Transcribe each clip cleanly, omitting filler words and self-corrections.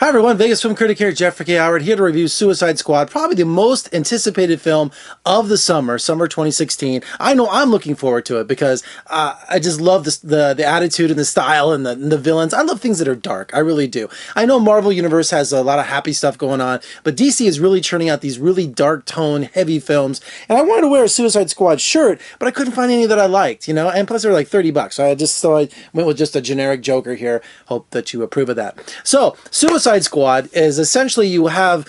Hi everyone, Vegas Film Critic here, Jeffrey K. Howard, here to review Suicide Squad, probably the most anticipated film of the summer 2016. I know I'm looking forward to it because I just love the attitude and the style and the villains. I love things that are dark, I really do. I know Marvel Universe has a lot of happy stuff going on, but DC is really churning out these really dark tone, heavy films, and I wanted to wear a Suicide Squad shirt, but I couldn't find any that I liked, you know, and plus they were like 30 bucks, so I went with just a generic Joker here. Hope that you approve of that. So, Suicide Squad is essentially you have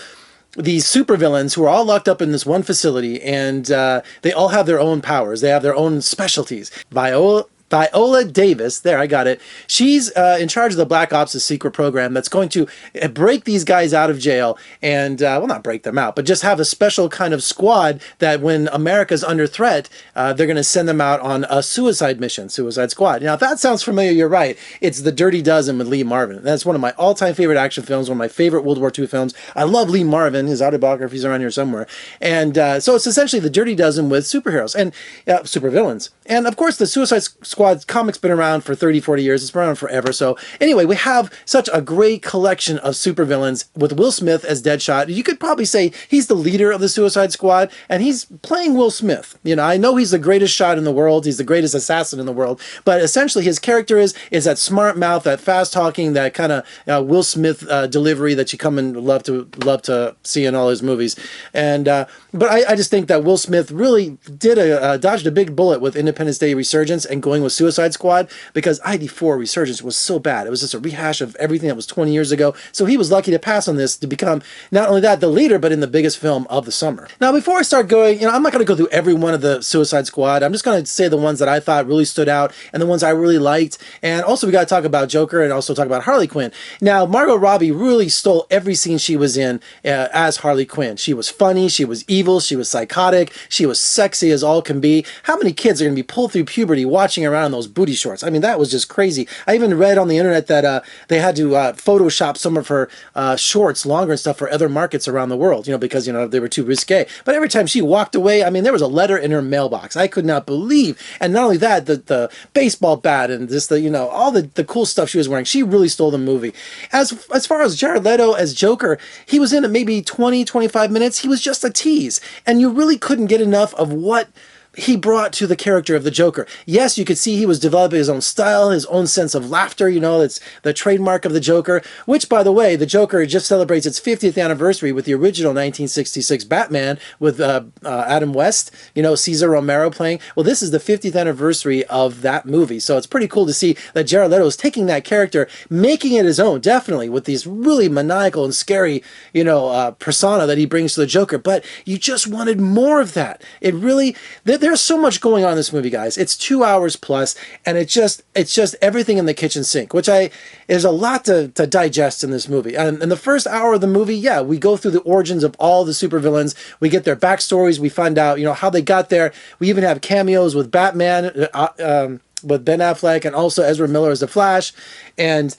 these supervillains who are all locked up in this one facility, and they all have their own powers. They have their own specialties. Viola Davis, there, I got it. She's in charge of the Black Ops, the secret program that's going to break these guys out of jail and, well, not break them out, but just have a special kind of squad that when America's under threat, they're going to send them out on a suicide mission, Suicide Squad. Now, if that sounds familiar, you're right. It's The Dirty Dozen with Lee Marvin. That's one of my all-time favorite action films, one of my favorite World War II films. I love Lee Marvin. His autobiography's around here somewhere. And so it's essentially The Dirty Dozen with superheroes and supervillains. And, of course, the Suicide Squad comic's been around for 30, 40 years. It's been around forever. So anyway, we have such a great collection of supervillains with Will Smith as Deadshot. You could probably say he's the leader of the Suicide Squad, and he's playing Will Smith. You know, I know he's the greatest shot in the world. He's the greatest assassin in the world. But essentially, his character is that smart mouth, that fast talking, that kind of Will Smith delivery that you come and love to see in all his movies. And but I just think that Will Smith really did dodged a big bullet with Independence Day Resurgence and going with Suicide Squad, because ID4 Resurgence was so bad. It was just a rehash of everything that was 20 years ago. So he was lucky to pass on this to become not only that, the leader, but in the biggest film of the summer. Now, before I start going, I'm not going to go through every one of the Suicide Squad. I'm just going to say the ones that I thought really stood out and the ones I really liked. And also we got to talk about Joker and also talk about Harley Quinn. Now, Margot Robbie really stole every scene she was in as Harley Quinn. She was funny, she was evil, she was psychotic, she was sexy as all can be. How many kids are going to be pulled through puberty watching around in those booty shorts? I mean, that was just crazy. I even read on the internet that they had to Photoshop some of her shorts longer and stuff for other markets around the world, because, they were too risque. But every time she walked away, I mean, there was a letter in her mailbox. I could not believe. And not only that, the baseball bat and just all the cool stuff she was wearing, she really stole the movie. As far as Jared Leto as Joker, he was in it maybe 20, 25 minutes. He was just a tease. And you really couldn't get enough of what he brought to the character of the Joker. Yes, you could see he was developing his own style, his own sense of laughter, it's the trademark of the Joker, which, by the way, the Joker just celebrates its 50th anniversary with the original 1966 Batman with Adam West, Cesar Romero playing. Well, this is the 50th anniversary of that movie, so it's pretty cool to see that Jared Leto is taking that character, making it his own, definitely, with these really maniacal and scary, persona that he brings to the Joker, but you just wanted more of that. It really... There's so much going on in this movie, guys. It's 2 hours plus, and it's just everything in the kitchen sink, which there's a lot to digest in this movie. And in the first hour of the movie, yeah, we go through the origins of all the supervillains. We get their backstories. We find out, how they got there. We even have cameos with Batman, with Ben Affleck, and also Ezra Miller as the Flash. And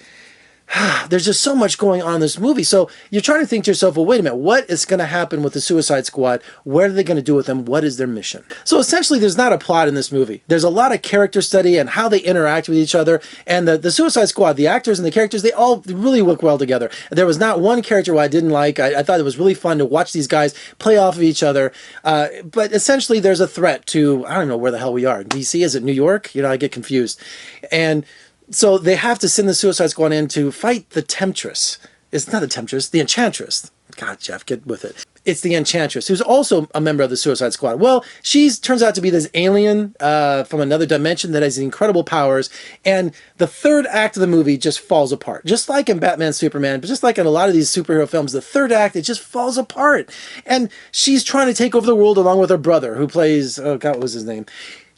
there's just so much going on in this movie. So you're trying to think to yourself, well, wait a minute, what is going to happen with the Suicide Squad? What are they going to do with them? What is their mission? So essentially, there's not a plot in this movie. There's a lot of character study and how they interact with each other. And the Suicide Squad, the actors and the characters, they all really work well together. There was not one character who I didn't like. I thought it was really fun to watch these guys play off of each other. But essentially, there's a threat to, I don't know where the hell we are. DC? Is it New York? I get confused. And so they have to send the Suicide Squad in to fight the Temptress. It's not the Temptress, the Enchantress. God, Jeff, get with it. It's the Enchantress, who's also a member of the Suicide Squad. Well, she turns out to be this alien from another dimension that has incredible powers. And the third act of the movie just falls apart. Just like in Batman, Superman, but just like in a lot of these superhero films, the third act, it just falls apart. And she's trying to take over the world along with her brother, who plays, oh God, what was his name?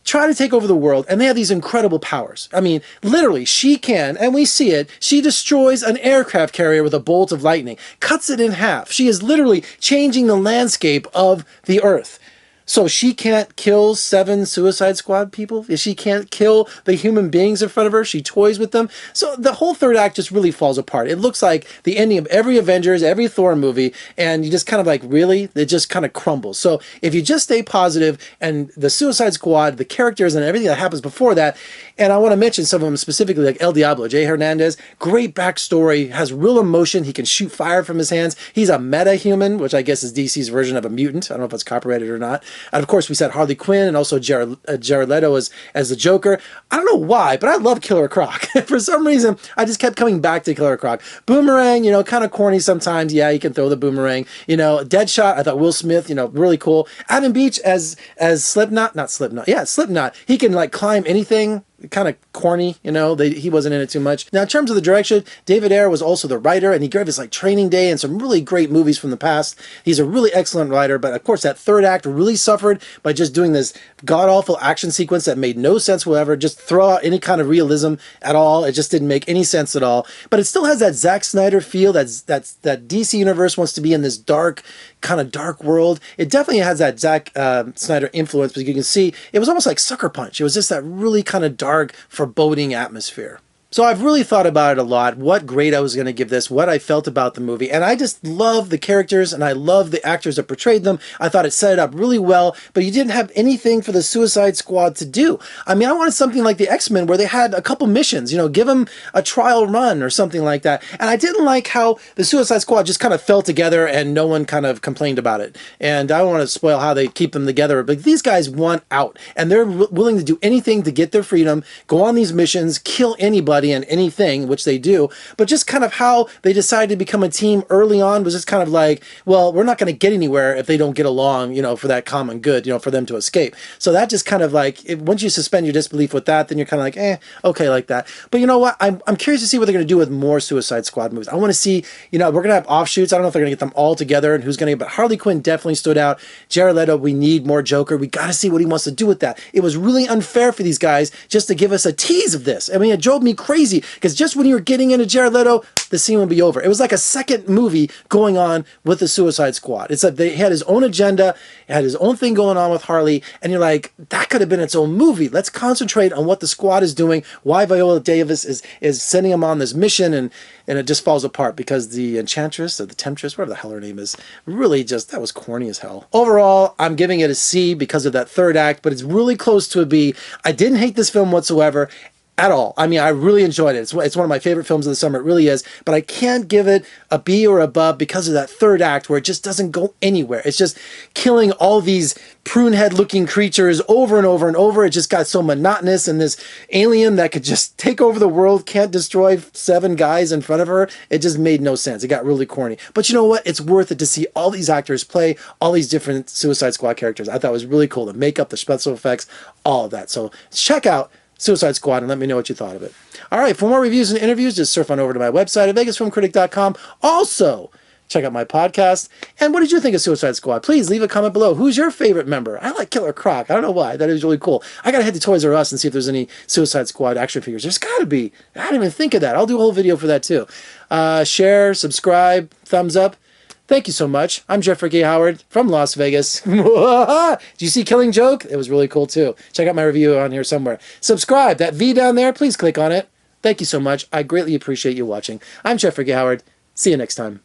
Try to take over the world, and they have these incredible powers. I mean, literally, she can, and we see it, she destroys an aircraft carrier with a bolt of lightning, cuts it in half. She is literally changing the landscape of the Earth. So she can't kill 7 Suicide Squad people? She can't kill the human beings in front of her? She toys with them? So the whole third act just really falls apart. It looks like the ending of every Avengers, every Thor movie, and you just kind of like, really? It just kind of crumbles. So if you just stay positive and the Suicide Squad, the characters and everything that happens before that, and I want to mention some of them specifically, like El Diablo, Jay Hernandez, great backstory, has real emotion. He can shoot fire from his hands. He's a meta-human, which I guess is DC's version of a mutant. I don't know if it's copyrighted or not. And of course, we said Harley Quinn and also Jared Leto as the Joker. I don't know why, but I love Killer Croc. For some reason, I just kept coming back to Killer Croc. Boomerang, kind of corny sometimes. Yeah, he can throw the boomerang. Deadshot, I thought Will Smith, really cool. Adam Beach as Slipknot, not Slipknot. Yeah, Slipknot. He can like climb anything. Kind of corny, he wasn't in it too much. Now, in terms of the direction, David Ayer was also the writer, and he gave us like Training Day and some really great movies from the past. He's a really excellent writer, but of course that third act really suffered by just doing this god-awful action sequence that made no sense whatsoever, just throw out any kind of realism at all. It just didn't make any sense at all. But it still has that Zack Snyder feel, that DC universe wants to be in this dark world. It definitely has that Zack Snyder influence, but you can see it was almost like Sucker Punch. It was just that really kind of dark, foreboding atmosphere. So I've really thought about it a lot, what grade I was going to give this, what I felt about the movie, and I just love the characters and I love the actors that portrayed them. I thought it set it up really well, but you didn't have anything for the Suicide Squad to do. I mean, I wanted something like the X-Men where they had a couple missions, give them a trial run or something like that. And I didn't like how the Suicide Squad just kind of fell together and no one kind of complained about it. And I don't want to spoil how they keep them together, but these guys want out and they're willing to do anything to get their freedom, go on these missions, kill anybody and anything, which they do, but just kind of how they decided to become a team early on was just kind of like, well, we're not going to get anywhere if they don't get along, for that common good, for them to escape. So that just kind of like, once you suspend your disbelief with that, then you're kind of like, okay, like that. But you know what? I'm curious to see what they're going to do with more Suicide Squad movies. I want to see, we're going to have offshoots. I don't know if they're going to get them all together and who's going to get, but Harley Quinn definitely stood out. Jared Leto, we need more Joker. We got to see what he wants to do with that. It was really unfair for these guys just to give us a tease of this. I mean, it drove me crazy because just when you were getting into Jared Leto, the scene would be over. It was like a second movie going on with the Suicide Squad. It's like they had his own agenda, had his own thing going on with Harley, and you're like, that could have been its own movie. Let's concentrate on what the squad is doing, why Viola Davis is sending him on this mission, and it just falls apart because the Enchantress or the Temptress, whatever the hell her name is, really just, that was corny as hell. Overall, I'm giving it a C because of that third act, but it's really close to a B. I didn't hate this film whatsoever. At all. I mean, I really enjoyed it. It's one of my favorite films of the summer. It really is. But I can't give it a B or above because of that third act where it just doesn't go anywhere. It's just killing all these prune head looking creatures over and over and over. It just got so monotonous, and this alien that could just take over the world can't destroy 7 guys in front of her. It just made no sense. It got really corny. But you know what? It's worth it to see all these actors play all these different Suicide Squad characters. I thought it was really cool. The makeup, the special effects, all of that. So check out Suicide Squad and let me know what you thought of it. All right, for more reviews and interviews, just surf on over to my website at vegasfilmcritic.com. Also, check out my podcast. And what did you think of Suicide Squad? Please leave a comment below. Who's your favorite member? I like Killer Croc. I don't know why. That is really cool. I got to head to Toys R Us and see if there's any Suicide Squad action figures. There's got to be. I didn't even think of that. I'll do a whole video for that too. Share, subscribe, thumbs up. Thank you so much. I'm Jeffrey K. Howard from Las Vegas. Did you see Killing Joke? It was really cool too. Check out my review on here somewhere. Subscribe. That V down there, please click on it. Thank you so much. I greatly appreciate you watching. I'm Jeffrey K. Howard. See you next time.